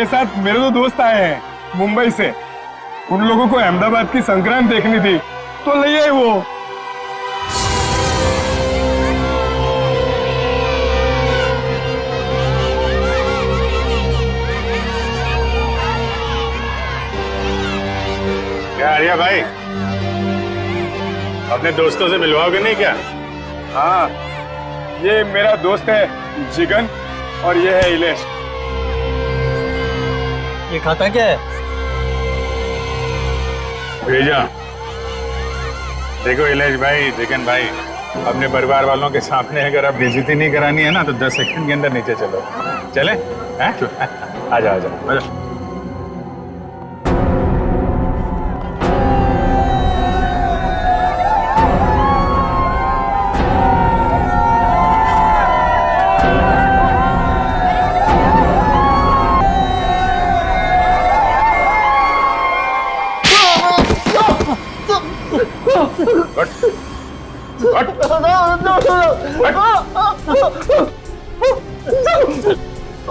साथ मेरे दो दोस्त आए हैं मुंबई से। उन लोगों को अहमदाबाद की संक्रांत देखनी थी तो ले आए वो। क्या आर्या भाई, अपने दोस्तों से मिलवाओगे नहीं क्या? हाँ, ये मेरा दोस्त है जिगन और ये है इलेश। ये खाता क्या है? भेजा। देखो इलेश भाई, जिगन भाई, अपने परिवार वालों के सामने अगर आप बेइज्जती नहीं करानी है ना तो 10 सेकंड के अंदर नीचे चलो। चले? आ जाओ आ जाओ।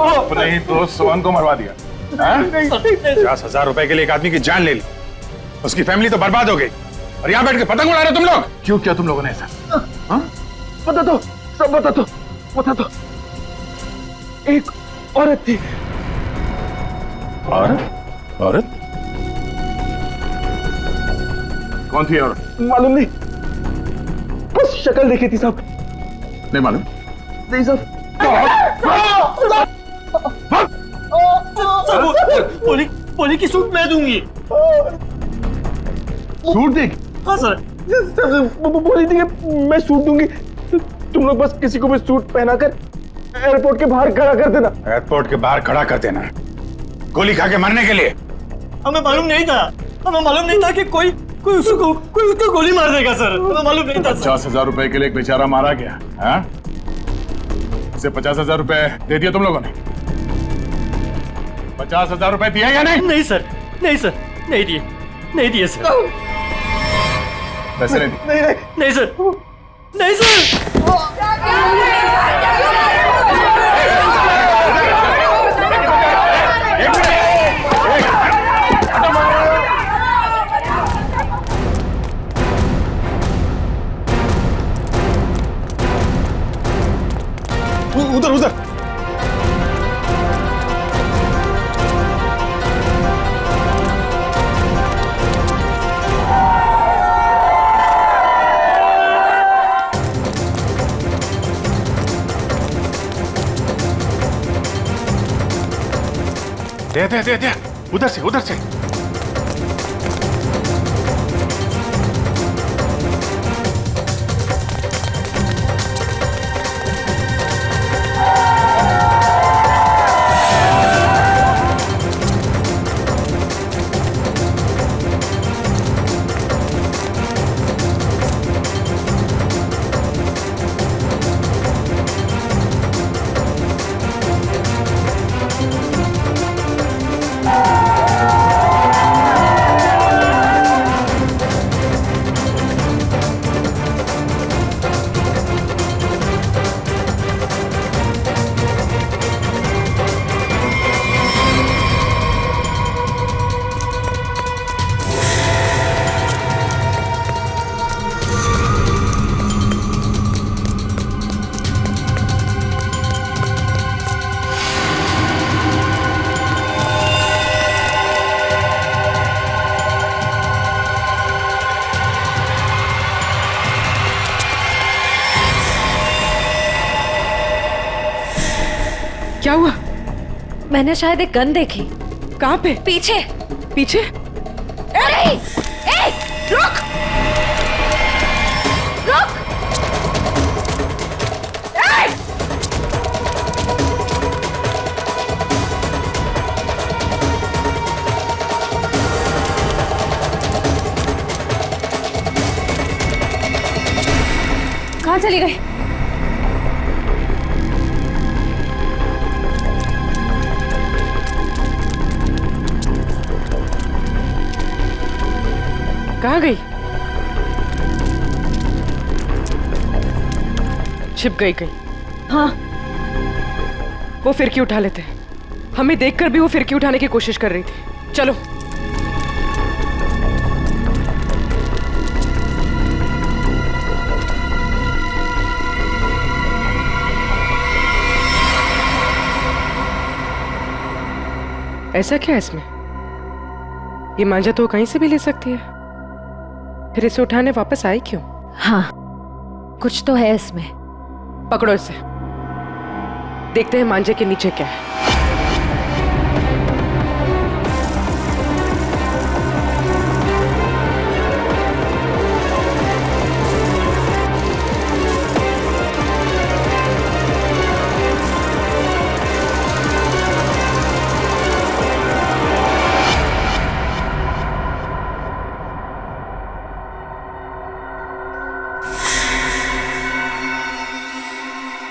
अपने ही दोस्त सोहन को मरवा दिया। 50,000 रुपए के लिए एक आदमी की जान ले ली, उसकी फैमिली तो बर्बाद हो गई और यहाँ बैठ के पतंग उड़ा रहे तुम लोग। क्यों किया तुम लोगों ने ऐसा? बता दो, सब बता दो। एक औरत थी। औरत? कौन थी औरत? मालूम नहीं, बस शक्ल देखी थी साहब। नहीं मालूम? नहीं साहब। पोली की सूट मैं दूंगी। सूट देगी? हाँ सर। बोली थी कि मैं सूट दूंगी, तुम लोग बस किसी को भी सूट पहनाकर एयरपोर्ट के बाहर खड़ा कर देना। एयरपोर्ट के बाहर खड़ा कर देना गोली खा के मरने के लिए? हमें मालूम नहीं था कि कोई उसको गोली मार देगा सर। हमें मालूम नहीं था। 50,000 रुपए के लिए एक बेचारा मारा गया। हाँ? इसे 50,000 रुपए दे दिए तुम लोगों ने? 50,000 रुपए दिए या नहीं? नहीं सर, नहीं दिए सर। पैसे नहीं दिए? नहीं सर। उधर दे उधर से। क्या हुआ? मैंने शायद एक गन देखी। कहाँ पे? पीछे। पीछे? अरे रुक। कहाँ चली गई? कहाँ गई? छिप गई कहीं? हाँ। वो फिर क्यों उठा लेते? हमें देखकर भी वो फिरकी उठाने की कोशिश कर रही थी। चलो। ऐसा क्या है इसमें? ये मांझा तो कहीं से भी ले सकती है, फिर इसे उठाने वापस आई क्यों? हाँ, कुछ तो है इसमें। पकड़ो इसे, देखते हैं मांझे के नीचे क्या है।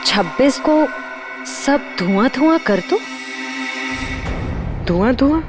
छब्बीस को सब धुआं धुआं कर दो। धुआं धुआं?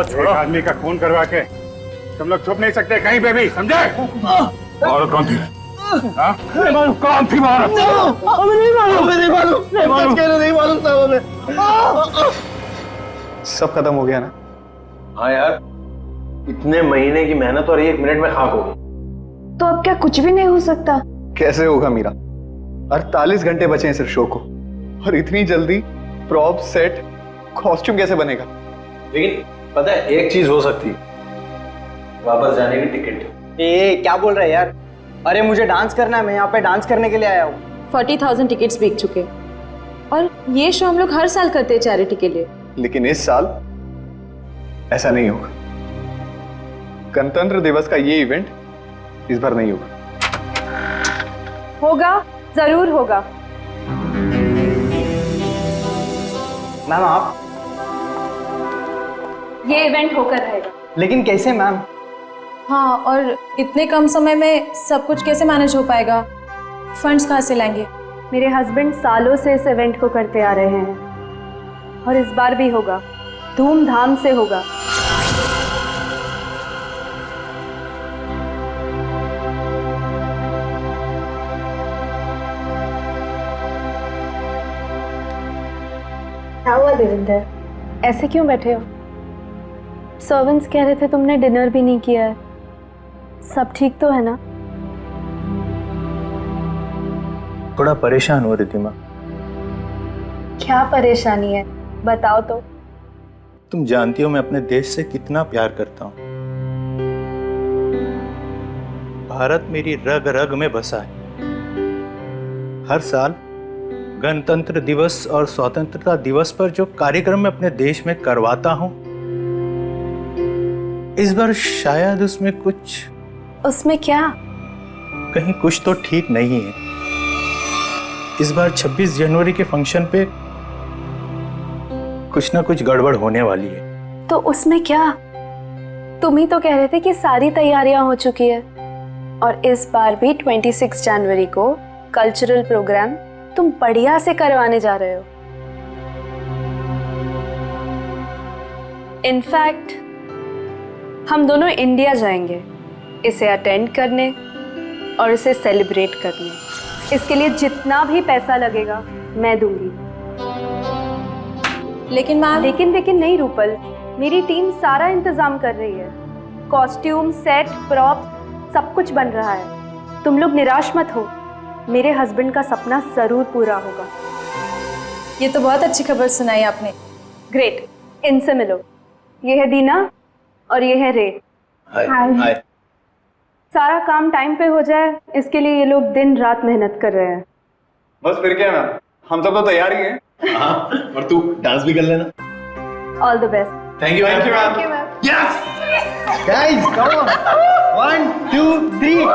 एक आदमी का खून करवा के तुम लोग छुप नहीं सकते कहीं पे भी, समझे? और कौन थी? हाँ? कौन थी औरत? सब खत्म हो गया ना? हाँ यार, इतने महीने की मेहनत और 1 मिनट में खाक हो गई। तो अब क्या कुछ भी नहीं हो सकता? कैसे होगा मीरा? 48 घंटे बचे हैं सिर्फ शो को, और इतनी जल्दी प्रॉप, सेट, कॉस्ट्यूम कैसे बनेगा? लेकिन पता है एक चीज हो सकती है, वापस जाने की टिकट। ए क्या बोल रहा है यार? अरे मुझे डांस करना है, मैं यहाँ पे डांस करने के लिए आया हूँ। 40,000 टिकट्स बिक चुके, और ये शो हम लोग हर साल करते हैं चैरिटी के लिए। लेकिन इस साल ऐसा नहीं होगा। गणतंत्र दिवस का ये इवेंट इस बार नहीं होगा। होगा, जरूर होगा। मैम आप? ये इवेंट होकर रहेगा। लेकिन कैसे मैम? हाँ, और इतने कम समय में सब कुछ कैसे मैनेज हो पाएगा? फंड्स कहाँ से लाएंगे? मेरे हस्बैंड सालों से इस इवेंट को करते आ रहे हैं, और इस बार भी होगा, धूमधाम से होगा। क्या हुआ देविंदर, ऐसे क्यों बैठे हो? सर्वेंट्स कह रहे थे तुमने डिनर भी नहीं किया है। सब ठीक तो है ना? थोड़ा परेशान हो रिद्धिमा। क्या परेशानी है, बताओ तो। तुम जानती हो मैं अपने देश से कितना प्यार करता हूँ। भारत मेरी रग रग में बसा है। हर साल गणतंत्र दिवस और स्वतंत्रता दिवस पर जो कार्यक्रम मैं अपने देश में करवाता हूँ, इस बार शायद उसमें क्या? कहीं कुछ तो ठीक नहीं है। इस बार 26 जनवरी के फंक्शन पे कुछ ना कुछ गड़बड़ होने वाली है। तो उसमें क्या? तुम ही तो कह रहे थे कि सारी तैयारियां हो चुकी है, और इस बार भी 26 जनवरी को कल्चरल प्रोग्राम तुम बढ़िया से करवाने जा रहे हो। इनफैक्ट हम दोनों इंडिया जाएंगे इसे अटेंड करने और इसे सेलिब्रेट करने। इसके लिए जितना भी पैसा लगेगा मैं दूंगी। लेकिन मैम, लेकिन नहीं रूपल, मेरी टीम सारा इंतजाम कर रही है। कॉस्ट्यूम, सेट, प्रॉप सब कुछ बन रहा है। तुम लोग निराश मत हो, मेरे हस्बैंड का सपना जरूर पूरा होगा। ये तो बहुत अच्छी खबर सुनाई आपने। ग्रेट, इनसे मिलो। ये है दीना और ये है रे। हाय। सारा काम टाइम पे हो जाए, इसके लिए ये लोग दिन रात मेहनत कर रहे हैं। बस फिर क्या मैम, हम सब तो तैयार ही हैं। हाँ, और तू डांस भी कर लेना। All the best. Thank you ma'am. Yes guys come on, 1 2 3।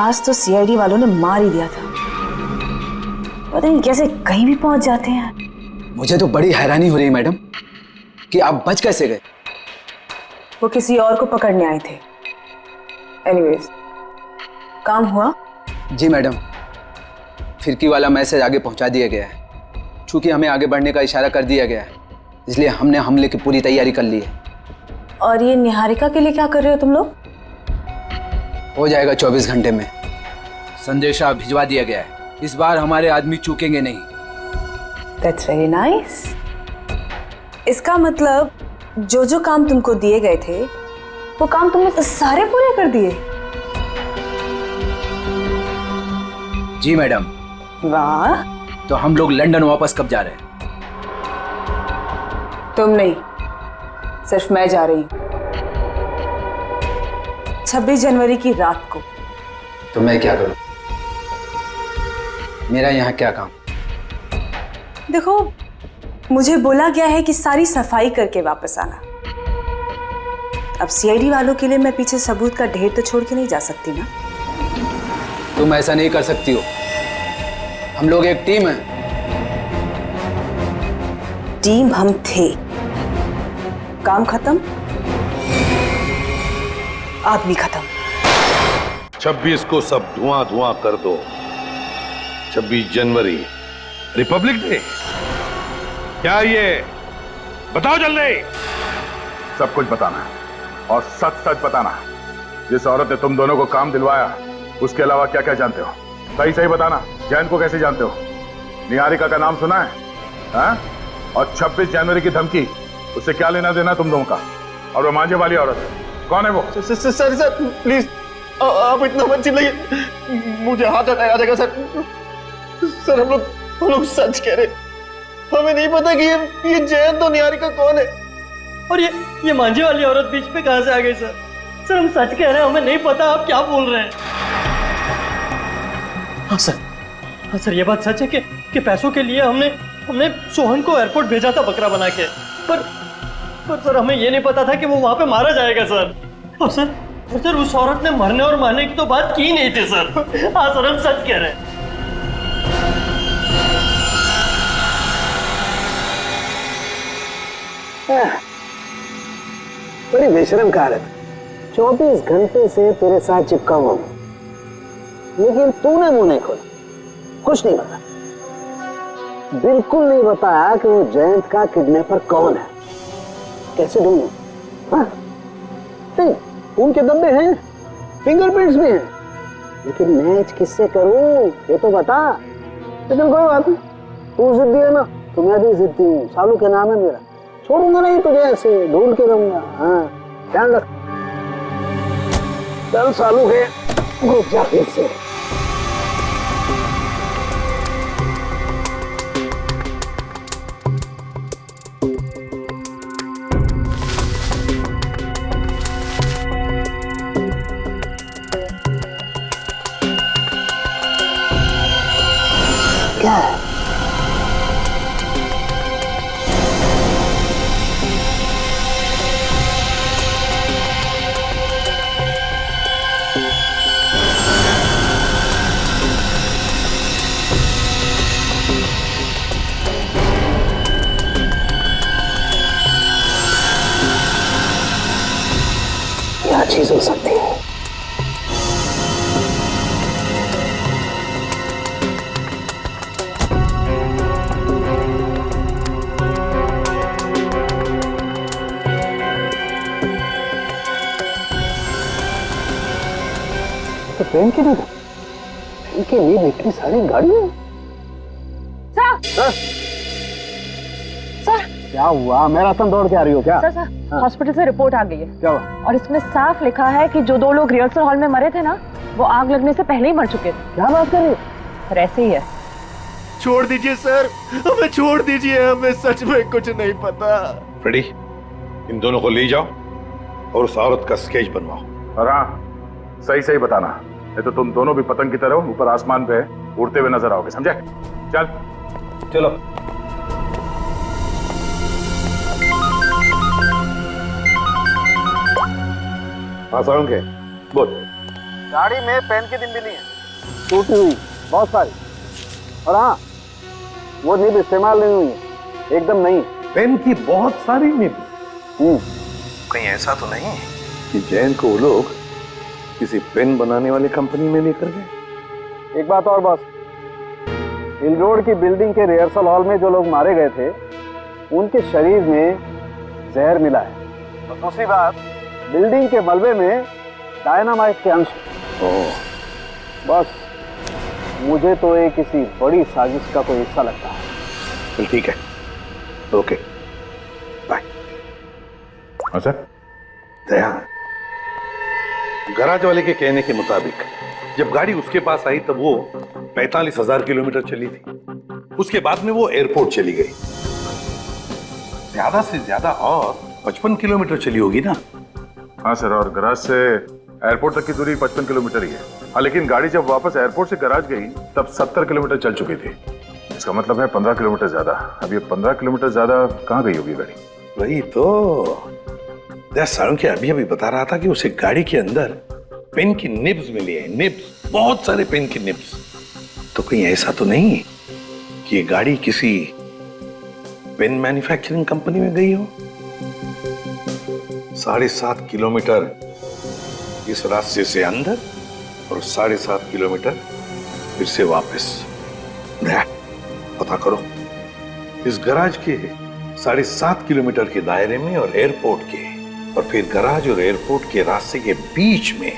आज तो सीआईडी वालों ने मार ही दिया था। पता नहीं कैसे कहीं भी पहुंच जाते हैं। मुझे तो बड़ी हैरानी हो रही है मैडम कि आप बच कैसे गए। वो किसी और को पकड़ने आए थे। एनीवेज, काम हुआ? जी मैडम, फिरकी वाला मैसेज आगे पहुंचा दिया गया है। चूंकि हमें आगे बढ़ने का इशारा कर दिया गया है, इसलिए हमने हमले की पूरी तैयारी कर ली है। और ये निहारिका के लिए क्या कर रहे हो तुम लोग? हो जाएगा 24 घंटे में। संदेशा भिजवा दिया गया है। इस बार हमारे आदमी चूकेंगे नहीं। That's very nice. इसका मतलब जो काम तुमको दिए गए थे वो काम तुमने सारे पूरे कर दिए? जी मैडम। वाह। तो हम लोग लंदन वापस कब जा रहे हैं? तुम नहीं, सिर्फ मैं जा रही हूँ 26 जनवरी की रात को। तो मैं क्या करूं? मेरा यहाँ क्या काम? देखो, मुझे बोला गया है कि सारी सफाई करके वापस आना। अब सीआईडी वालों के लिए मैं पीछे सबूत का ढेर तो छोड़ के नहीं जा सकती ना। तुम ऐसा नहीं कर सकती हो। हम लोग एक टीम है। टीम हम थे, काम खत्म, आदमी खत्म। 26 को सब धुआं धुआं कर दो। 26 जनवरी रिपब्लिक डे। क्या ये बताओ जल्दी। सब कुछ बताना है और सच सच बताना है। जिस औरत ने तुम दोनों को काम दिलवाया उसके अलावा क्या क्या जानते हो? सही सही बताना। जैन को कैसे जानते हो? निहारिका का नाम सुना है? हाँ? और 26 जनवरी की धमकी, उससे क्या लेना देना तुम दोनों का? और वो मांझे वाली औरत कौन है वो? सर प्लीज आप इतना मत चिल्लाइए, मुझे हाथ अटैक आ जाएगा सर। सर हम लोग सच कह रहे, हमें नहीं पता कि ये जयंत और निहारिका कौन है, और ये मांझे वाली औरत बीच में कहां से आ गई सर? सर हम सच कह रहे हैं, हमें नहीं पता आप क्या बोल रहे हैं। हाँ सर ये बात सच है कि पैसों के लिए हमने सोहन को एयरपोर्ट भेजा था बकरा बना के, पर सर हमें ये नहीं पता था कि वो वहां पे मारा जाएगा सर। और सर उस औरत ने मरने और मारने की तो बात की नहीं थी सर। हाँ सर हम सच कह रहे हैं। बड़ी बेशरम कहावत। 24 घंटे से तेरे साथ चिपका हुआ हूं, लेकिन तूने मुंह नहीं खोला, कुछ नहीं बता, बिल्कुल नहीं बताया कि वो जयंत का किडनैपर कौन है। कैसे ढूंढूं? हाँ? नहीं, खून के धब्बे हैं, फिंगरप्रिंट्स भी हैं, लेकिन मैच किससे करूं ये तो बता। लेकिन कोई बात नहीं, तू जिद्दी है ना, तो मैं भी जिद्दी हूँ। सालू के नाम है मेरा, छोड़ूंगा नहीं तुझे, ऐसे ढूंढ के रहूंगा। हाँ ध्यान रख। चल सालू के घुस जा फिर से। क्या है? क्या चीज हो सकती है? तो पेन के लिए इतनी सारी गाड़ी है। सर क्या हुआ? मैराथन दौड़ के आ रही हो क्या? सर हॉस्पिटल से रिपोर्ट आ गई है। क्या हुआ? और इसमें साफ लिखा है कि जो 2 लोग रिहर्सल हॉल में मरे थे ना, वो आग लगने से पहले ही मर चुके थे। क्या बात कर रही हो? सर ऐसे ही है। छोड़ दीजिए सर, हमें छोड़ दीजिए, हमें सच में कुछ नहीं पता। फ्रेडी, इन दोनों को ले जाओ और उस औरत का स्केच बनवाओ। और हाँ, सही सही बताना, नहीं तो तुम दोनों भी पतंग की तरह ऊपर आसमान पे उड़ते हुए नजर आओगे, समझे? चल चलो। हाँ सारुण के बोल। गाड़ी में पेन की डिब्बी नहीं है, टूटी हुई बहुत सारी। और हाँ, वो निब इस्तेमाल नहीं हुई है, एकदम नहीं। पेन की बहुत सारी निब। कहीं ऐसा तो नहीं कि जैन को वो लोग किसी पेन बनाने वाली कंपनी में लेकर गए? एक बात और बॉस, हिल रोड की बिल्डिंग के रिहर्सल हॉल में जो लोग मारे गए थे उनके शरीर में जहर मिला है। और दूसरी बात, बिल्डिंग के मलबे में डायनामाइट के अंश। बस मुझे तो ये किसी बड़ी साजिश का कोई हिस्सा लगता है। चल ठीक है, ओके बाय। अच्छा दया, गराज वाले के कहने के मुताबिक जब गाड़ी उसके पास आई तब वो 45,000 किलोमीटर चली थी। उसके बाद में वो एयरपोर्ट चली गई। ज्यादा से ज्यादा और 55 किलोमीटर चली होगी ना? हाँ सर, और गराज से एयरपोर्ट तक की दूरी 55 किलोमीटर ही है। हाँ, लेकिन गाड़ी जब वापस एयरपोर्ट से गराज गई तब 70 किलोमीटर चल चुकी थी। इसका मतलब है 15 किलोमीटर ज्यादा। अब ये 15 किलोमीटर ज्यादा कहाँ गई होगी गाड़ी? वही तो साळुंखे अभी अभी बता रहा था कि उसे गाड़ी के अंदर पेन की निब्स मिली है। निब्स, बहुत सारे पेन की निब्स। तो कहीं ऐसा तो नहीं कि ये गाड़ी किसी पेन मैन्युफैक्चरिंग कंपनी में गई हो? 7.5 किलोमीटर इस रास्ते से अंदर और 7.5 किलोमीटर फिर से वापस। पता करो इस गराज के 7.5 किलोमीटर के दायरे में और एयरपोर्ट के, और फिर गराज और एयरपोर्ट के रास्ते के बीच में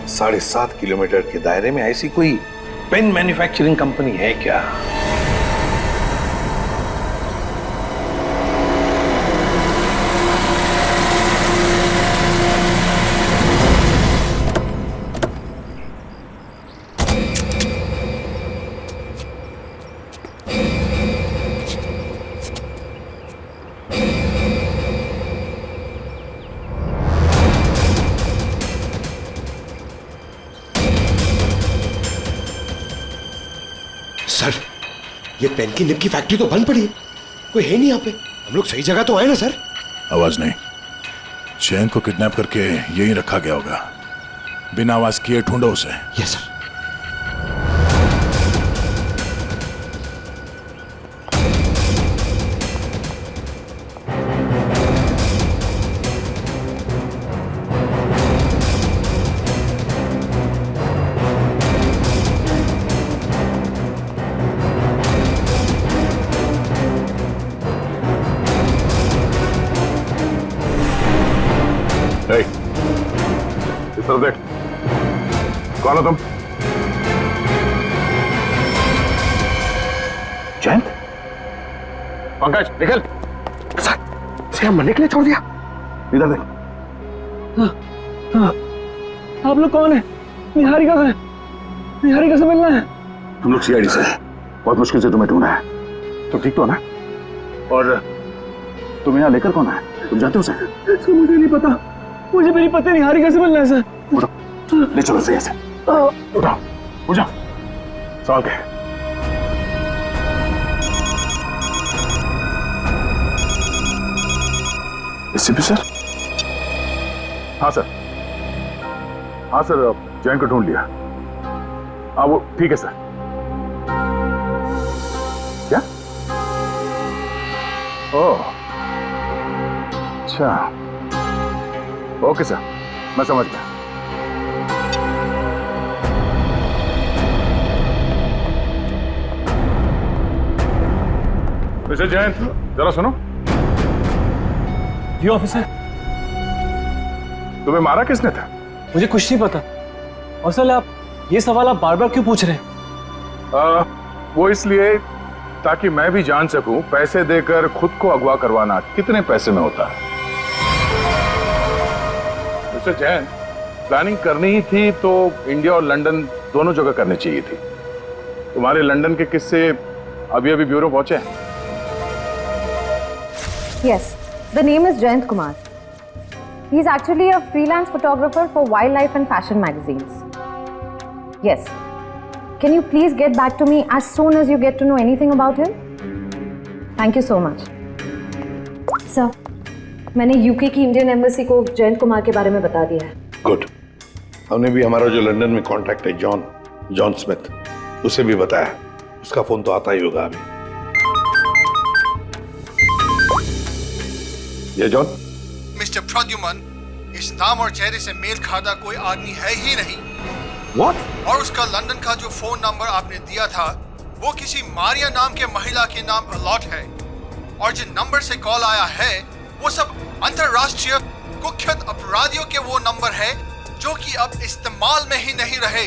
7.5 किलोमीटर के दायरे में ऐसी कोई पेन मैन्युफैक्चरिंग कंपनी है क्या? सर, ये पेन की निब की फैक्ट्री तो बंद पड़ी है, कोई है नहीं यहाँ पे। हम लोग सही जगह तो आए ना सर? आवाज नहीं, चैन को किडनैप करके यहीं रखा गया होगा। बिना आवाज किए ढूंढो उसे। Yes sir. इस तरफ देख, कौन हो तुम? जयंत? पंकज निकल। इसे हम मरने के लिए छोड़ दिया? इधर देख। आप लोग कौन है? निहारिका है, निहारिका से मिलना है। हम लोग सीआईडी से हैं। बहुत मुश्किल से तुम्हें ढूंढा है। तुम ठीक तो ना? और तुम यहाँ लेकर कौन है? तुम जानते हो सर? मुझे नहीं पता, मुझे मेरी पत्नी निहारिका से मिलना है सर। उठो, ले चलो सही से। उठाओ, उठ जाओ। सवाल क्या है? SP sir? हाँ सर, हाँ सर, जैन को ढूंढ लिया। हाँ वो ठीक है सर। क्या? ओह अच्छा, ओके सर, मैं समझ गया। मिस्टर जैन, जरा सुनो। जी ऑफिसर। तुम्हें मारा किसने था? मुझे कुछ नहीं पता। और सर आप ये सवाल आप बार बार क्यों पूछ रहे हैं? वो इसलिए ताकि मैं भी जान सकूं पैसे देकर खुद को अगवा करवाना कितने पैसे में होता है। मिस्टर जैन, प्लानिंग करनी ही थी तो इंडिया और लंदन दोनों जगह करनी चाहिए थी। तुम्हारे लंदन के किस्से अभी अभी ब्यूरो पहुंचे हैं। Yes, the name is Jayant Kumar. He is actually a freelance photographer for wildlife and fashion magazines. Yes. Can you please get back to me as soon as you get to know anything about him? Thank you so much. Sir, मैंने UK की Indian embassy को जयंत कुमार के बारे में बता दिया है। Good, हमने भी हमारा जो लंदन में कांटेक्ट है जॉन स्मिथ, उसे भी बताया। उसका फोन तो आता ही होगा अभी। ये जॉन। मिस्टर प्रद्युमन, इस नाम और चेहरे से मेल खाता कोई आदमी है ही नहीं। What? और उसका लंदन का जो फोन नंबर आपने दिया था वो किसी मारिया नाम के महिला के नाम अलॉट है, और जिन नंबर से कॉल आया है वो सब अंतरराष्ट्रीय कुख्यात अपराधियों के वो नंबर है जो कि अब इस्तेमाल में ही नहीं रहे।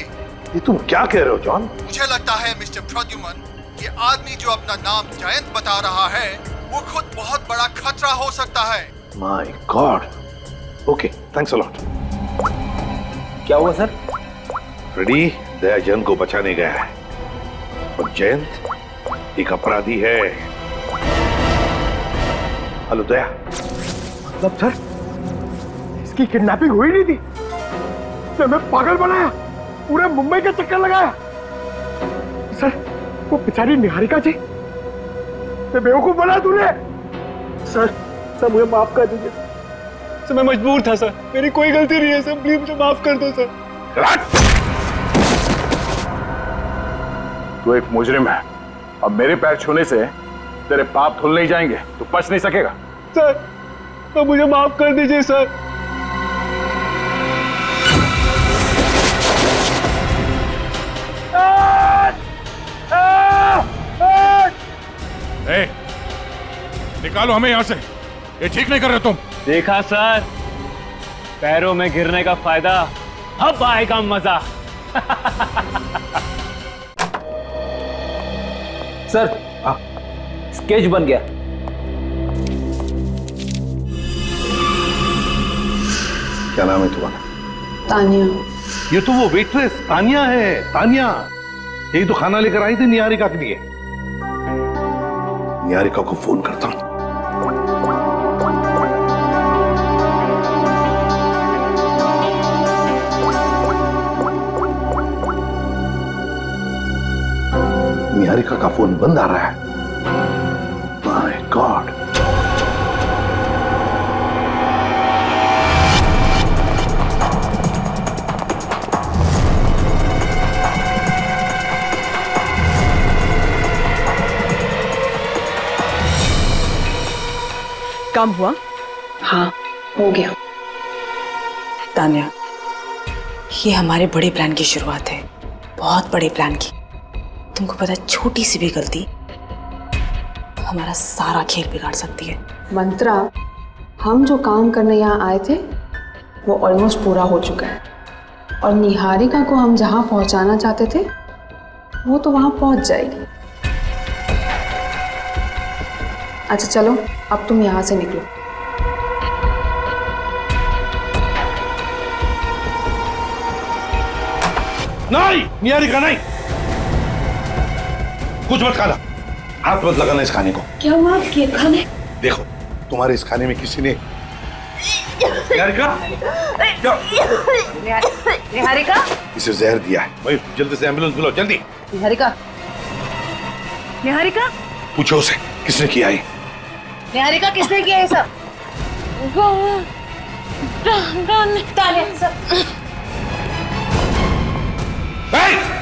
ये तुम क्या कह रहे हो जॉन? मुझे लगता है मिस्टर प्रद्युमन, ये आदमी जो अपना नाम जयंत बता रहा है वो खुद बहुत बड़ा खतरा हो सकता है। My God. Okay, thanks a lot. क्या हुआ सर? फ्रेडी दया जयंत को बचाने गया है, और जयंत एक अपराधी है। हेलो दया। मतलब सर, इसकी किडनैपिंग हुई नहीं थी, तो मैं पागल बनाया, पूरे मुंबई का चक्कर लगाया। सर, वो बेचारी निहारिका जी, मैं बेवकूफ बना तूने। सर मुझे माफ कर दीजिए सर, मैं मजबूर था सर, मेरी कोई गलती नहीं है सर, प्लीज मुझे माफ कर दो सर। तू एक मुजरिम है, अब मेरे पैर छूने से तेरे पाप धुल नहीं जाएंगे, तू बच नहीं सकेगा। सर, तो मुझे माफ कर दीजिए सर। ए, निकालो हमें यहां से, ये ठीक नहीं कर रहे तुम। देखा सर, पैरों में गिरने का फायदा, अब आएगा मजा। सर, स्केच बन गया। क्या नाम है तुम्हारा? तानिया। ये तो वो वेट्रेस तानिया है, तानिया। यही तो खाना लेकर आई थी निहारिका के लिए। निहारिका को फोन करता हूं। निहारिका का फोन बंद आ रहा है। My God. काम हुआ? हाँ, हो गया। तान्या, ये हमारे बड़े प्लान की शुरुआत है, बहुत बड़े प्लान की। तुमको पता है, छोटी सी भी गलती हमारा सारा खेल बिगाड़ सकती है। मंत्रा, हम जो काम करने यहाँ आए थे वो ऑलमोस्ट पूरा हो चुका है, और निहारिका को हम जहाँ पहुँचाना चाहते थे वो तो वहाँ पहुँच जाएगी। अच्छा चलो, अब तुम यहाँ से निकलो। नहीं, निहारिका नहीं, कुछ मत खाना, हाथ मत लगाना इस खाने को। क्या हुआ आपके खाने? देखो, तुम्हारे इस खाने में किसी ने निहारिका निहारिका, इसे जहर दिया है। भाई जल्दी से एम्बुलेंस बुलाओ, जल्दी। निहारिका, निहारिका, पूछो उसे किसने किया है। निहारिका, किसने किया ये सब?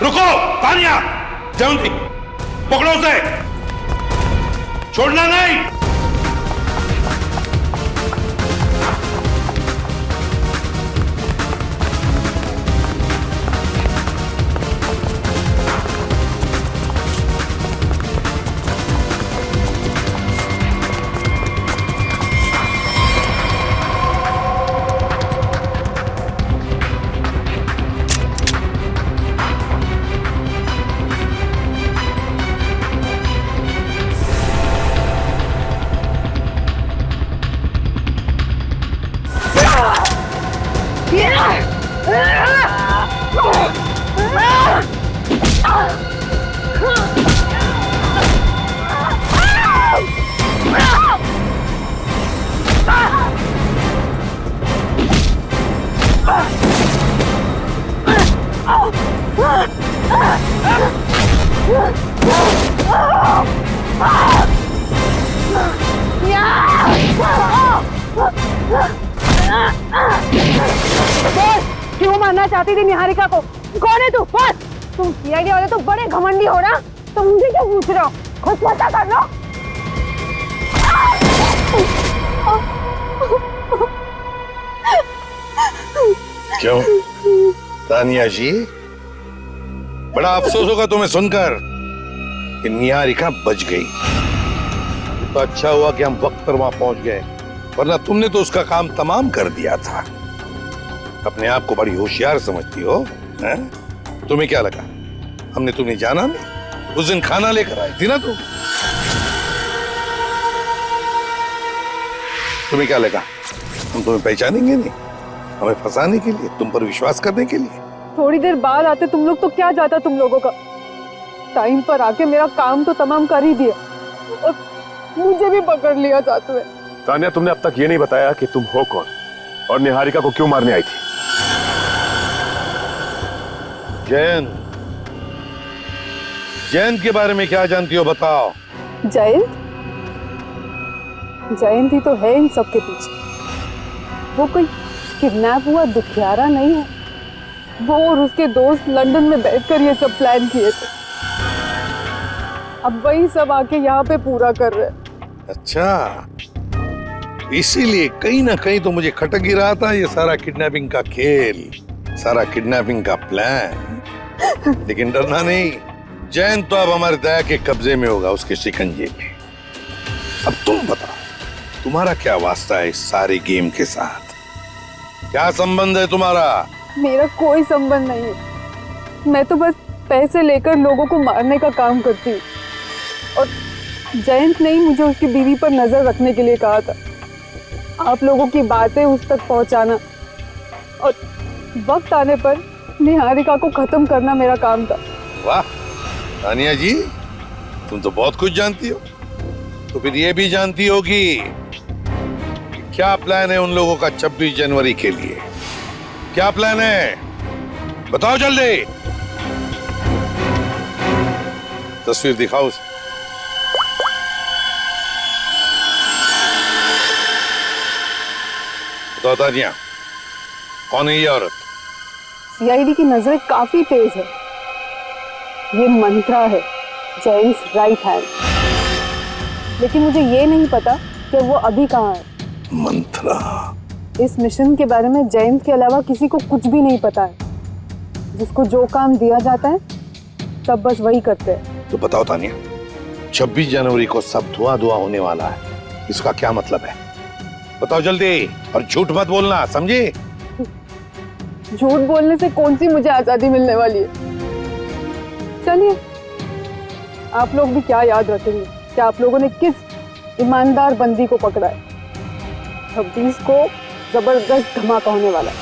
रुको, तानिया, जयंती, पकड़ो उसे, छोड़ना नहीं। क्यों मारना चाहती थी निहारिका को? कौन है तू? बोल। तुम सीआईडी वाले तो बड़े घमंडी हो ना, तो मुझे क्यों पूछ रहे हो? खुद पता कर लो। क्यों तानिया जी, बड़ा अफसोस होगा तुम्हें सुनकर कि निहारिका बच गई। तो अच्छा हुआ कि हम वक्त पर वहां पहुंच गए, वरना तुमने तो उसका काम तमाम कर दिया था। अपने आप को बड़ी होशियार समझती हो, हैं? तुम्हें क्या लगा हमने तुम्हें जाना नहीं? उस दिन खाना लेकर आई थी ना तुम। तुम्हें क्या लगा हम तुम्हें पहचानेंगे नहीं? हमें फंसाने के लिए, तुम पर विश्वास करने के लिए। थोड़ी देर बाद आते तुम लोग तो क्या जाता तुम लोगों का। टाइम पर आके मेरा काम तो तमाम कर ही दिया और मुझे भी पकड़ लिया साथ में। तानिया, तुमने अब तक ये नहीं बताया कि तुम हो कौन और निहारिका को क्यों मारने आई थी? जयंत, जयंत के बारे में क्या जानती हो बताओ। जयंत? जयंत ही तो है इन सब के पीछे। वो कोई किडनैप हुआ दुखियारा नहीं है। वो और उसके दोस्त लंदन में बैठकर ये सब प्लान किए थे। अब वही सब आके यहाँ पे पूरा कर रहे हैं। अच्छा, इसीलिए कहीं ना कहीं तो मुझे खटक ही रहा था ये सारा किडनैपिंग का खेल, सारा किडनैपिंग का प्लान। लेकिन डरना नहीं, जयंत तो अब हमारे दया के कब्जे में होगा, उसके शिकंजे में। अब तुम बताओ, तुम्हारा क्या वास्ता है इस सारे गेम के साथ? क्या संबंध है तुम्हारा? मेरा कोई संबंध नहीं है। मैं तो बस पैसे लेकर लोगों को मारने का काम करती हूँ। और जयंत ने ही मुझे उसकी बीवी पर नजर रखने के लिए कहा था। आप लोगों की बातें उस तक पहुंचाना और वक्त आने पर निहारिका को खत्म करना मेरा काम था। वाह तानिया जी, तुम तो बहुत कुछ जानती हो। तो फिर ये भी जानती होगी कि क्या प्लान है उन लोगों का 26 जनवरी के लिए? क्या प्लान है बताओ जल्दी। तस्वीर दिखाओ उसे। बताओ तानिया, कौन है ये औरत? सीआईडी की नजरें काफी तेज है। ये मंत्रा है, जयंट्स राइट हैंड। लेकिन मुझे ये नहीं पता कि वो अभी कहाँ है। मंत्रा? इस मिशन के बारे में जयंत के अलावा किसी को कुछ भी नहीं पता है। जिसको जो काम दिया जाता है सब बस वही करते हैं। तो बताओ तानिया, 26 जनवरी को सब धुआं धुआं होने वाला है, इसका क्या मतलब है? बताओ जल्दी, और झूठ मत बोलना, समझी? झूठ बोलने से कौन सी मुझे आजादी मिलने वाली है? चलिए, आप लोग भी क्या याद रखेंगे कि आप लोगों ने किस ईमानदार बंदी को पकड़ा है। 26 को जबरदस्त धमाका होने वाला है।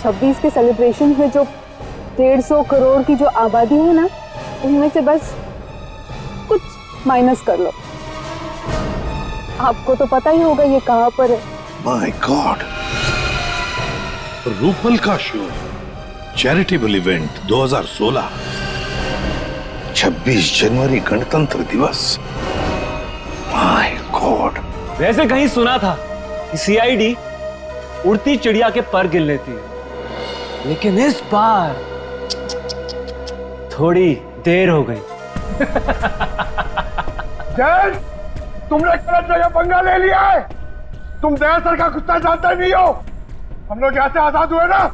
26 के सेलिब्रेशन में जो 150 करोड़ की जो आबादी है ना, उनमें से बस कुछ माइनस कर लो। आपको तो पता ही होगा ये कहाँ पर है। माय गॉड, रूपल का शो, चैरिटेबल इवेंट 2016, 26 जनवरी गणतंत्र दिवस। My God. वैसे कहीं सुना था कि सीआईडी उड़ती चिड़िया के पर गिन लेती है, लेकिन इस बार थोड़ी देर हो गई। जैन, तुमने गलत जगह पंगा ले लिया है। तुम दया सर का कुत्ता जानते नहीं हो। हम लोग यहाँ से आजाद हुए ना,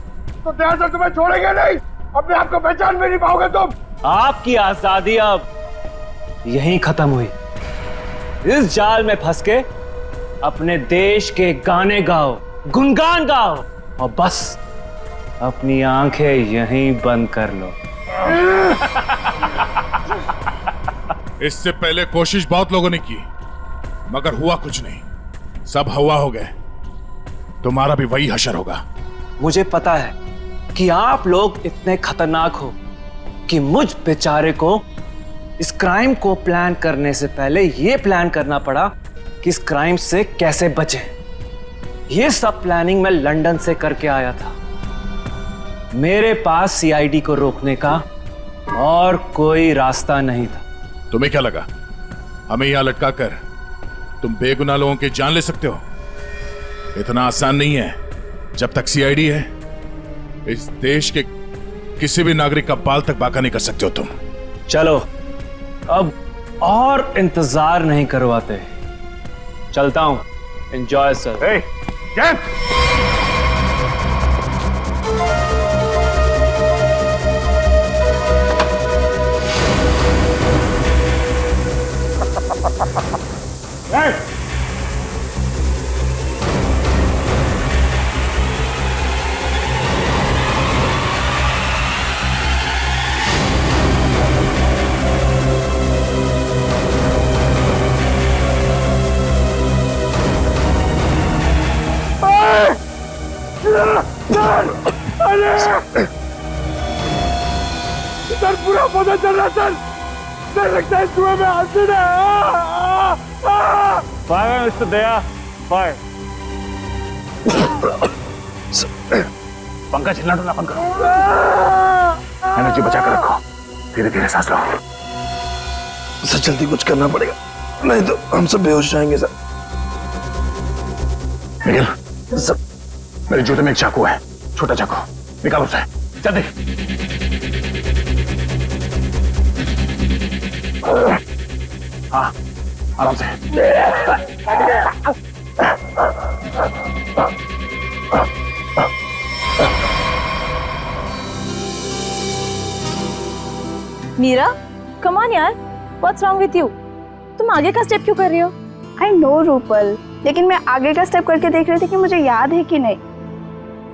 तो दया सर तुम्हें छोड़ेंगे नहीं। अपने आप को पहचान भी नहीं पाओगे तुम। आपकी आजादी अब यहीं खत्म हुई। इस जाल में फंस के अपने देश के गाने गाओ, गुनगान गाओ और बस अपनी आंखें यहीं बंद कर लो। इससे पहले कोशिश बहुत लोगों ने की, मगर हुआ कुछ नहीं। सब हवा हो गए। तुम्हारा भी वही हशर होगा। मुझे पता है कि आप लोग इतने खतरनाक हो कि मुझ बेचारे को इस क्राइम को प्लान करने से पहले यह प्लान करना पड़ा कि इस क्राइम से कैसे बचें। यह सब प्लानिंग मैं लंदन से करके आया था। मेरे पास सीआईडी को रोकने का और कोई रास्ता नहीं था। तुम्हें क्या लगा हमें यहां लटका कर तुम बेगुनाह लोगों की जान ले सकते हो? इतना आसान नहीं है। जब तक सीआईडी है इस देश के किसी भी नागरिक का बाल तक बाका नहीं कर सकते हो तुम। चलो अब और इंतजार नहीं करवाते, चलता हूं। Enjoy sir. सर पूरा पता चल रहा सर। सर लगता है कुएं में एसिड है। फायर मिस्टर दया, फायर। पंखा चिल्लाना ना बंद करो, एनर्जी बचा कर रखो, धीरे धीरे सांस लो। सर जल्दी कुछ करना पड़ेगा, नहीं तो हम सब बेहोश जाएंगे सर। निकल सर, मेरे जूते में एक चाकू है, छोटा चाकू, निकालो उसे जल्दी। हाँ आराम से। मीरा, कम ऑन यार, व्हाट्स रॉन्ग विथ यू? तुम आगे का स्टेप क्यों कर रही हो? आई नो रूपल, लेकिन मैं आगे का स्टेप करके देख रही थी कि मुझे याद है कि नहीं।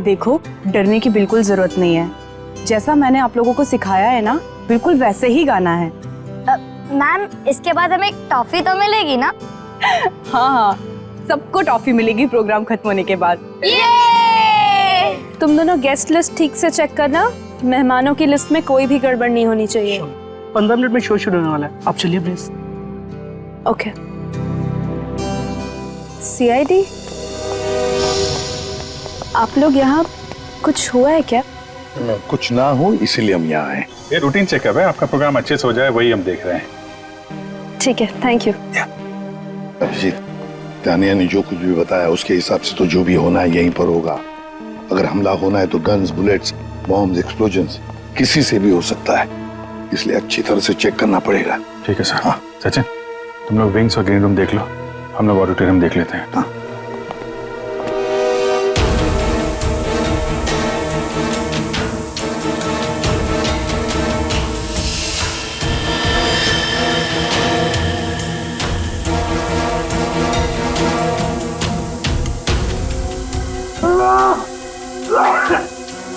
देखो, डरने की बिल्कुल जरूरत नहीं है। जैसा मैंने आप लोगों को सिखाया है ना, बिल्कुल वैसे ही गाना है। मैम, इसके बाद हमें टॉफी तो मिलेगी ना? हाँ हाँ, सबको टॉफी मिलेगी प्रोग्राम खत्म होने के बाद। तुम दोनों गेस्ट लिस्ट ठीक से चेक करना, मेहमानों की लिस्ट में कोई भी गड़बड़ नहीं होनी चाहिए। 15 मिनट में शो शुरू होने वाला है, आप चलिए प्लीज। ओके। सीआईडी, आप लोग यहाँ, कुछ हुआ है क्या? कुछ ना हो इसीलिए हम यहाँ आए। ये रूटीन चेकअप है, आपका प्रोग्राम अच्छे से हो जाए वही हम देख रहे हैं। ठीक है, थैंक यू। अभिजीत, तानिया ने जो कुछ भी बताया उसके हिसाब से तो जो भी होना है यहीं पर होगा। अगर हमला होना है तो गन्स, बुलेट्स, बॉम्ब्स, एक्सप्लोजन्स किसी से भी हो सकता है, इसलिए अच्छी तरह से चेक करना पड़ेगा। ठीक है सर। हाँ सचिन, तुम लोग विंग्स और ग्रीन रूम देख लो, हम लोग ऑडिटोरियम देख लेते हैं। हाँ।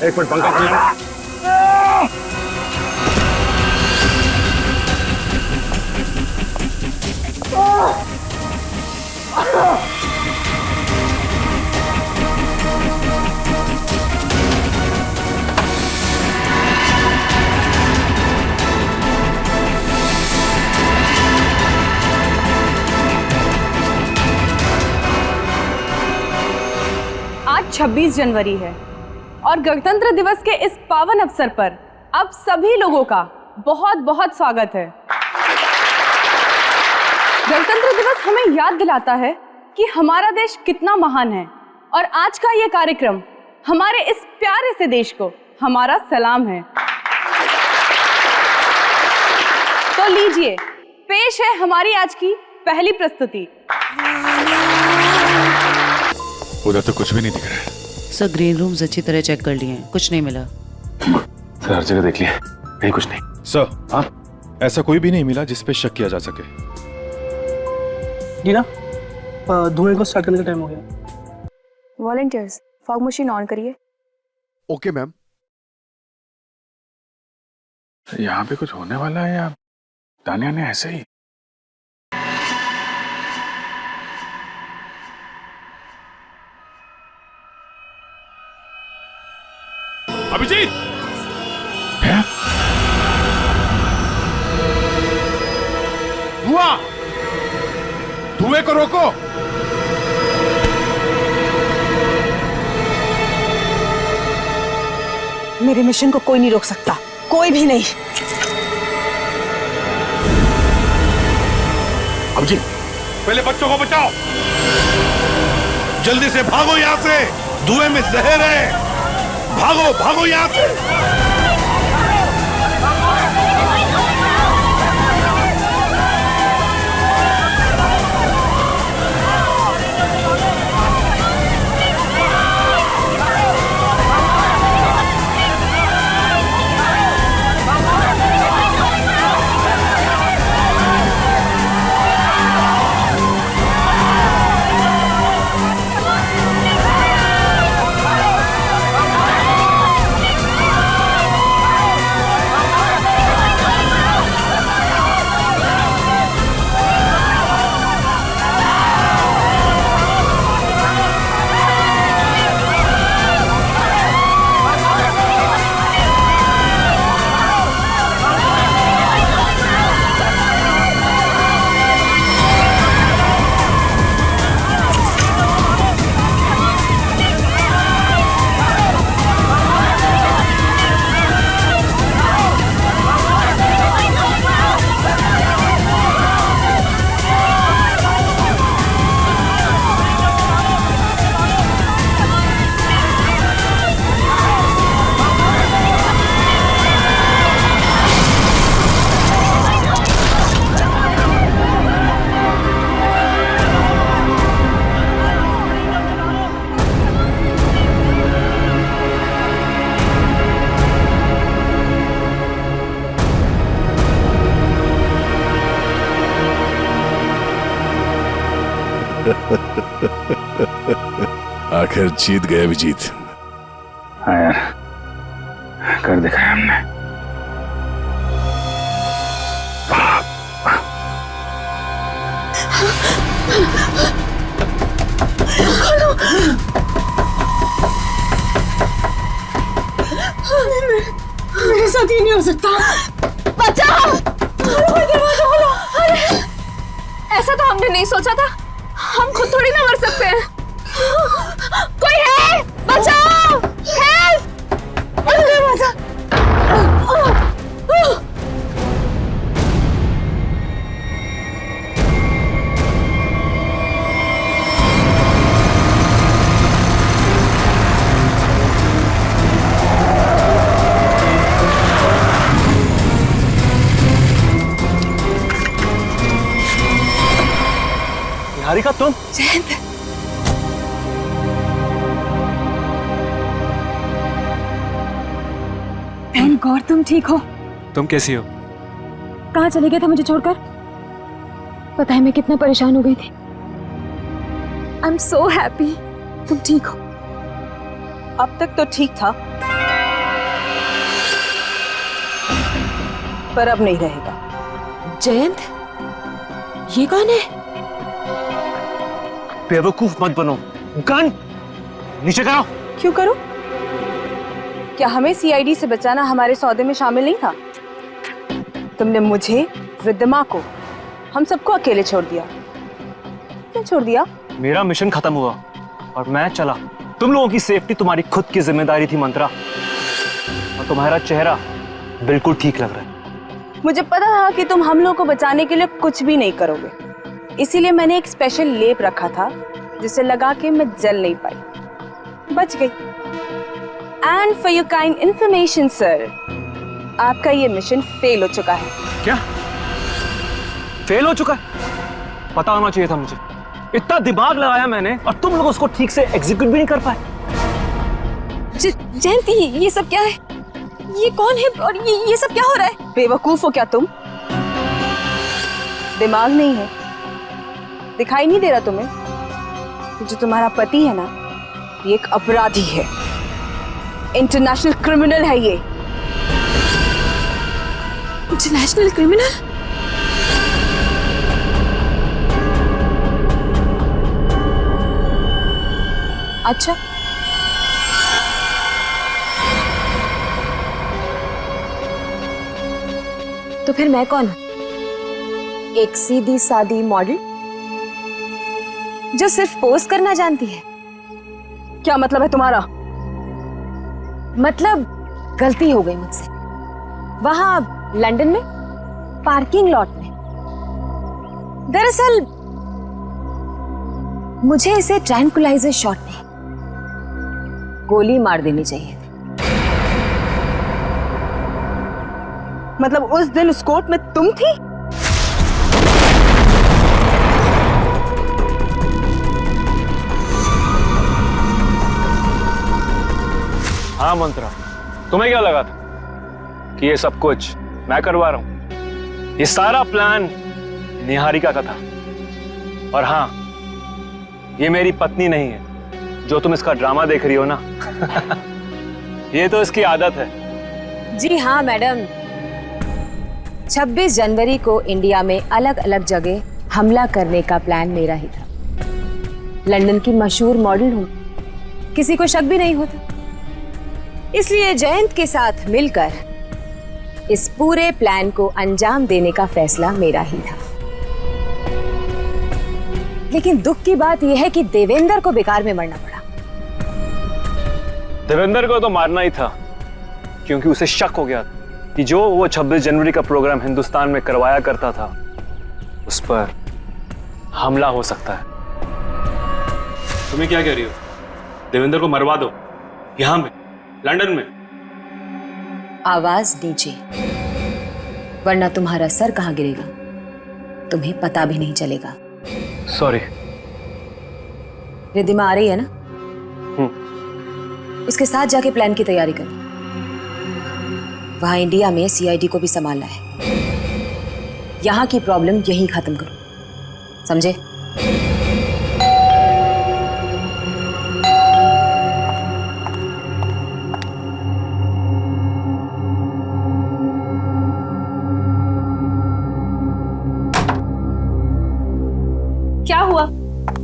एक मिनट, पंखा चलाना। आज 26 जनवरी है और गणतंत्र दिवस के इस पावन अवसर पर आप सभी लोगों का बहुत बहुत स्वागत है। गणतंत्र दिवस हमें याद दिलाता है कि हमारा देश कितना महान है और आज का ये कार्यक्रम हमारे इस प्यारे से देश को हमारा सलाम है। तो लीजिए, पेश है हमारी आज की पहली प्रस्तुति। उधर तो कुछ भी नहीं दिख रहा है। सर, ग्रीन रूम्स अच्छी तरह चेक कर लिए हैं, कुछ नहीं मिला। सर हर जगह देख लिया, कहीं कुछ नहीं। सर, हाँ, ऐसा कोई भी नहीं मिला जिस पे शक किया जा सके। जी ना, धुएं को स्टार्ट करने का टाइम हो गया। वॉलंटियर्स, फॉग मशीन ऑन करिए। Okay ma'am. यहाँ पे कुछ होने वाला है या तानिया ने ऐसे ही? अभिजीत, धुआं, धुएं को रोको। मेरे मिशन को कोई नहीं रोक सकता, कोई भी नहीं। अभिजीत, पहले बच्चों को बचाओ, जल्दी से भागो यहाँ से, धुएं में जहर है। भागो भागो यहाँ से। आखिर जीत गए अभिजीत। हाँ यार, कर दिखाया हमने। मेरे साथ ये नहीं हो सकता। बचाओ! दरवाजा खोलो! अरे, ऐसा तो हमने नहीं सोचा था। हम खुद थोड़ी ना मर सकते हैं। कोई है? बचाओ! हेल्प! दरवाजा! निहारिका तुम? जयंत, थैंक गॉड तुम ठीक हो। तुम कैसी हो? कहाँ चले गए थे मुझे छोड़कर? पता है मैं कितना परेशान हो गई थी। आई एम सो हैप्पी तुम ठीक हो। अब तक तो ठीक था, पर अब नहीं रहेगा। जयंत, ये कौन है? बेवकूफ मत बनो। गन नीचे करो। क्यों करो? क्या हमें सीआईडी से बचाना हमारे सौदे में शामिल नहीं था? तुमने मुझे, रिद्धिमा को, हम सबको अकेले छोड़ दिया। क्यों छोड़ दिया? मेरा मिशन खत्म हुआ और मैं चला। तुम लोगों की सेफ्टी तुम्हारी खुद की जिम्मेदारी थी मंत्रा, और तुम्हारा चेहरा बिल्कुल ठीक लग रहा है। मुझे पता था कि तुम हम लोगों को बचाने के लिए कुछ भी नहीं करोगे, इसीलिए मैंने एक स्पेशल लेप रखा था जिसे लगा के मैं जल नहीं पाई, बच गई। And for your kind information sir, आपका ये मिशन फेल हो चुका है। क्या फेल हो चुका है? पता होना चाहिए था मुझे। इतना दिमाग लगाया मैंने और तुम लोग उसको ठीक से एग्जीक्यूट भी नहीं कर पाए। जयंती, ये सब क्या है? ये कौन है और ये सब क्या हो रहा है? बेवकूफ हो क्या तुम? दिमाग नहीं है? दिखाई नहीं दे रहा तुम्हें? जो तुम्हारा पति है ना, ये एक अपराधी है, इंटरनेशनल क्रिमिनल है ये। International criminal? अच्छा, तो फिर मैं कौन हूं? एक सीधी सादी मॉडल जो सिर्फ पोज करना जानती है? क्या मतलब है तुम्हारा? मतलब गलती हो गई मुझसे वहां लंदन में पार्किंग लॉट में। दरअसल मुझे इसे ट्रैंकुलाइजर शॉट में गोली मार देनी चाहिए थी। मतलब उस दिन उस कोर्ट में तुम थी? हाँ मंत्रा, तुम्हें क्या लगा था कि ये सब कुछ मैं करवा रहा हूं? ये सारा प्लान निहारिका का था। और हाँ, ये मेरी पत्नी नहीं है जो तुम इसका ड्रामा देख रही हो ना। ये तो इसकी आदत है। जी हाँ मैडम, 26 जनवरी को इंडिया में अलग अलग जगह हमला करने का प्लान मेरा ही था। लंदन की मशहूर मॉडल हूँ, किसी को शक भी नहीं होता। इसलिए जयंत के साथ मिलकर इस पूरे प्लान को अंजाम देने का फैसला मेरा ही था। लेकिन दुख की बात यह है कि देवेंद्र को बेकार में मरना पड़ा। देवेंद्र को तो मारना ही था, क्योंकि उसे शक हो गया कि जो वो 26 जनवरी का प्रोग्राम हिंदुस्तान में करवाया करता था, उस पर हमला हो सकता है। तुम्हें क्या कह रही हो? देवेंद्र को मरवा दो, यहां में, लंदन में। आवाज नीचे, वरना तुम्हारा सर कहां गिरेगा तुम्हें पता भी नहीं चलेगा। सॉरी। रिद्धिमा आ रही है ना? उसके साथ जाके प्लान की तैयारी करो। वहां इंडिया में सीआईडी को भी संभालना है। यहां की प्रॉब्लम यहीं खत्म करो, समझे? क्या हुआ?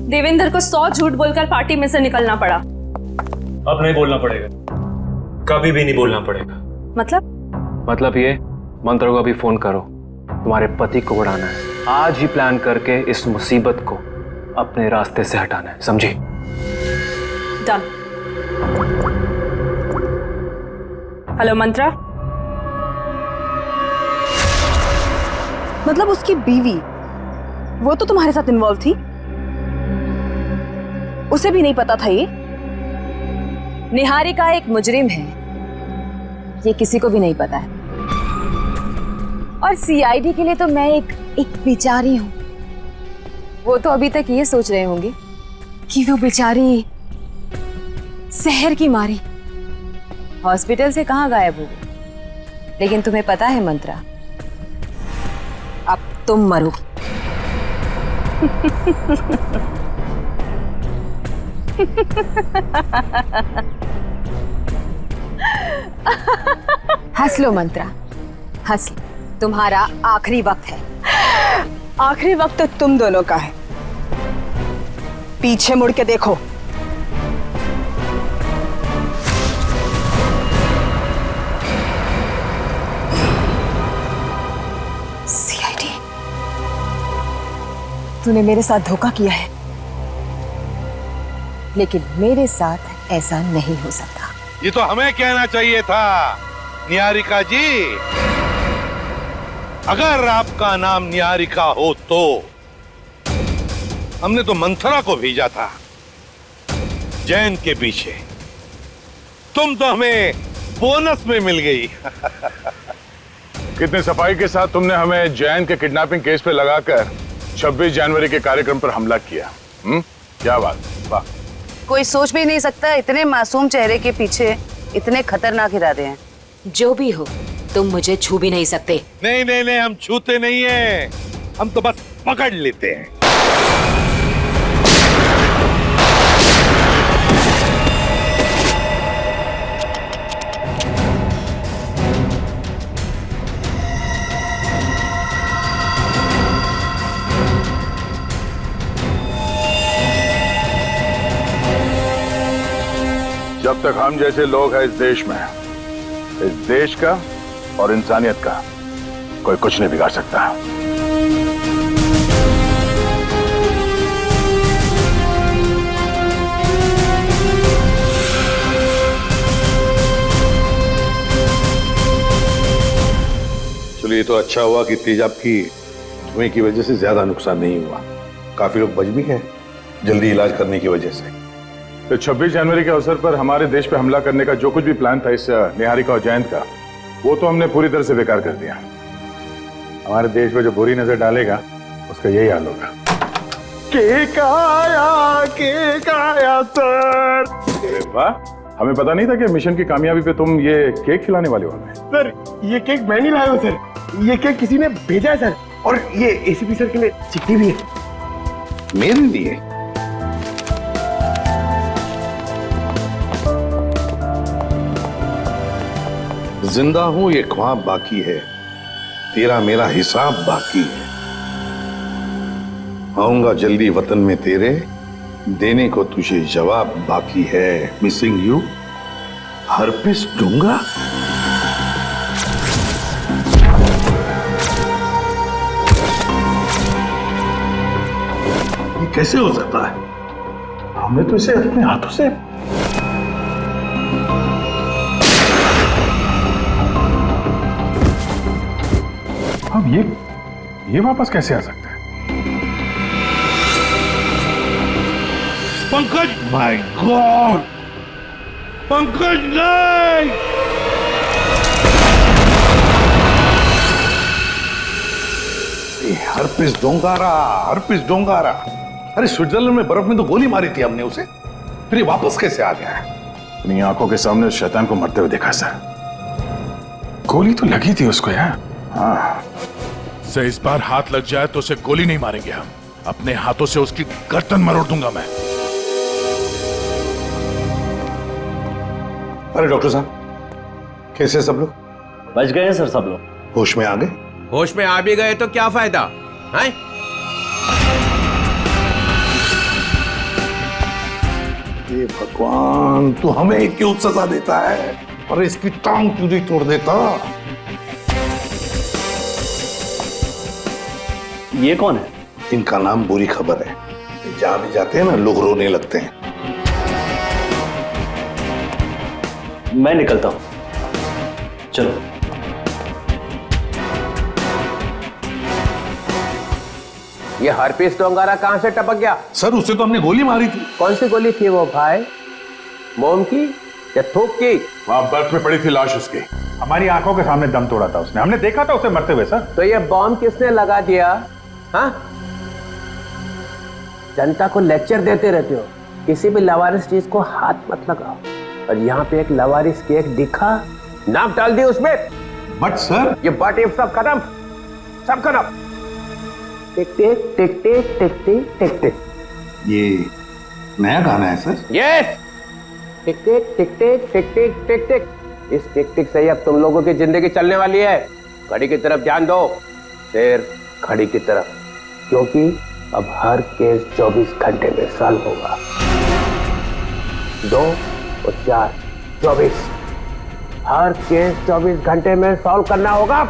देवेंद्र को 100 झूठ बोलकर पार्टी में से निकलना पड़ा। अब नहीं बोलना पड़ेगा, कभी भी नहीं बोलना पड़ेगा। मतलब ये, मंत्र को अभी फोन करो, तुम्हारे पति को उड़ाना है। आज ही प्लान करके इस मुसीबत को अपने रास्ते से हटाना है, समझी? डन। हेलो मंत्रा। मतलब उसकी बीवी, वो तो तुम्हारे साथ इन्वॉल्व थी? उसे भी नहीं पता था ये? निहारिका एक मुजरिम है, ये किसी को भी नहीं पता है। और सीआईडी के लिए तो मैं एक बेचारी हूं। वो तो अभी तक ये सोच रहे होंगे कि वो बेचारी शहर की मारी हॉस्पिटल से कहां गायब हो गई। लेकिन तुम्हें पता है मंत्रा, अब तुम मरो। हंस लो मंत्रा, हंस लो। तुम्हारा आखिरी वक्त है। आखिरी वक्त तो तुम दोनों का है। पीछे मुड़ के देखो। सीआईडी, तूने मेरे साथ धोखा किया है, लेकिन मेरे साथ ऐसा नहीं हो सकता। ये तो हमें कहना चाहिए था निहारिका जी। अगर आपका नाम निहारिका हो तो हमने तो मंथरा को भेजा था जैन के पीछे। तुम तो हमें बोनस में मिल गई। कितने सफाई के साथ तुमने हमें जैन के किडनैपिंग केस पे लगाकर 26 जनवरी के कार्यक्रम पर हमला किया। क्या बात, वाह। कोई सोच भी नहीं सकता इतने मासूम चेहरे के पीछे इतने खतरनाक इरादे हैं। जो भी हो, तुम मुझे छू भी नहीं सकते। नहीं नहीं नहीं, हम छूते नहीं हैं, हम तो बस पकड़ लेते हैं। जब तक हम जैसे लोग हैं इस देश में, इस देश का और इंसानियत का कोई कुछ नहीं बिगाड़ सकता। चलिए, तो अच्छा हुआ कि तेजाब की धुएं की वजह से ज्यादा नुकसान नहीं हुआ। काफी लोग बच भी गए जल्दी इलाज करने की वजह से। तो 26 जनवरी के अवसर पर हमारे देश पे हमला करने का जो कुछ भी प्लान था इस निहारिका और जयंत का, वो तो हमने पूरी तरह से बेकार कर दिया। हमारे देश में जो बुरी नजर डालेगा उसका यही हाल होगा। केक आया सर। अरे वाह, हमें पता नहीं था कि मिशन की कामयाबी पे तुम ये केक खिलाने वाले हो हमें। सर ये केक मैं नहीं लाया हूं सर, ये केक किसी ने भेजा है सर। और ये एसीपी सर के लिए चिट्ठी भी है। मेरे लिए? जिंदा हूं ये ख्वाब बाकी है, तेरा मेरा हिसाब बाकी है। आऊंगा जल्दी वतन में तेरे, देने को तुझे जवाब बाकी है। मिसिंग यू, हरपिस दूंगा। ये कैसे हो सकता है? हमने तो इसे अपने हाथों से अब ये वापस कैसे आ सकता है? पंकज, माय गॉड, पंकज नहीं। Herpes डोंगारा, herpes डोंगारा। अरे स्विट्जरलैंड में बर्फ में तो गोली मारी थी हमने उसे, फिर ये वापस कैसे आ गया है? अपनी आंखों के सामने उस शैतान को मरते हुए देखा सर। गोली तो लगी थी उसको यार। हाँ, से इस बार हाथ लग जाए तो उसे गोली नहीं मारेंगे हम, अपने हाथों से उसकी गर्दन मरोड़ दूंगा मैं। अरे डॉक्टर साहब, कैसे सब लोग? बच गए हैं सर सब लोग। होश में आ गए? होश में आ भी गए तो क्या फायदा है? हे भगवान, तू हमें क्यों सजा देता है? और इसकी टांग क्यों नहीं तोड़ देता? ये कौन है? इनका नाम बुरी खबर है। जहां भी जाते हैं ना लोग रोने लगते हैं। मैं निकलता हूं, चलो। ये हरपिस डोंगारा कहां से टपक गया? सर उसे तो हमने गोली मारी थी। कौन सी गोली थी वो भाई? मोम की या थूक की? वहां बर्फ में पड़ी थी लाश उसकी, हमारी आंखों के सामने दम तोड़ा था उसने, हमने देखा था उसे मरते हुए सर। तो ये बॉम्ब किसने लगा दिया? हाँ, जनता को लेक्चर देते रहते हो, किसी भी लवारिस चीज को हाथ मत लगाओ। और यहाँ पे एक लवारिस केक दिखा, नाम डाल दिया उसमें। बट सर, ये बट ये सब खत्म, सब खत्म। टिक टिक टिक टिक टिक टिक टिक टिक। ये नया गाना है सर? यस, टिक टिक टिक टिक टिक टिक टिक टिक। इस टिक टिक से ही अब तुम लोगों की जिंदगी चलने वाली है। घड़ी की तरफ ध्यान दो, फिर घड़ी की तरफ, क्योंकि अब हर केस 24 घंटे में सॉल्व होगा। 2 और 4 24, हर केस 24 घंटे में सॉल्व करना होगा।